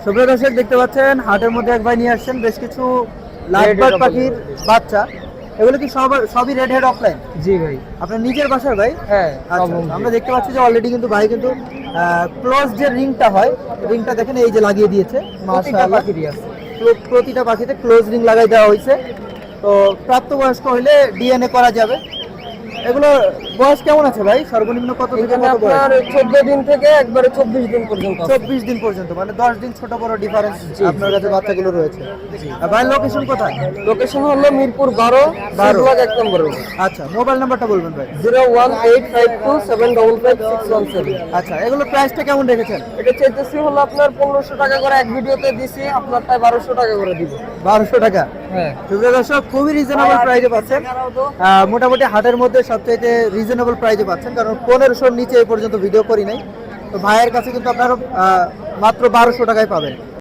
সুপ্রিয় দর্শক দেখতে পাচ্ছেন হাটের মধ্যে এক ভাই নিয়ে আসছেন বেশ কিছু লাভবার্ড পাখির বাচ্চা। এগুলো কি সবই রেড হেড অফলাইন? জি ভাই। আপনার নিজের বাসার ভাই? হ্যাঁ, আচ্ছা, আমরা দেখতে পাচ্ছি যে অলরেডি কিন্তু ভাই কিন্তু ক্লোজ যে রিংটা হয়, রিংটা দেখেন এই যে লাগিয়ে দিয়েছে। মাশাআল্লাহ, প্রতিটা পাখিতে ক্লোজ রিং লাগাই দেওয়া হয়েছে। তো প্রাপ্তবয়স্ক হইলে ডিএনএ করা যাবে। এগুলো বয়স কেমন আছে ভাই? সর্বনিম্ন কত থেকে এখানে কত বয়স? আপনার 14 দিন থেকে একবারে 24 দিন পর্যন্ত আছে। 24 দিন পর্যন্ত, মানে 10 দিন ছোট বড় ডিফারেন্স আপনার কাছে বাচ্চাগুলো রয়েছে। আর ভাইয়ের লোকেশন কোথায়? লোকেশন হলো মিরপুর 12 ব্লক 1 নম্বর। আচ্ছা, মোবাইল নাম্বারটা বলবেন ভাই। 01852717617। আচ্ছা, এগুলোর প্রাইসটা কেমন রেখেছেন? এটা চাইতেছি হলো আপনার 1500 টাকা করে এক ভিডিওতে দিছি, আপনারটাই 1200 টাকা করে দিব। 1200 টাকা। হ্যাঁ, সুপ্রিয় দর্শক, খুবই রিজনেবল প্রাইসে পাচ্ছেন। মোটামুটি হাটের মধ্যে সবচেয়ে রিজনেবল প্রাইসে পাচ্ছেন, কারণ 1500-র নিচে এই পর্যন্ত ভিডিও করি নাই। তো ভাইয়ের কাছে কিন্তু আপনারা মাত্র 1200 টাকায় পাবেন।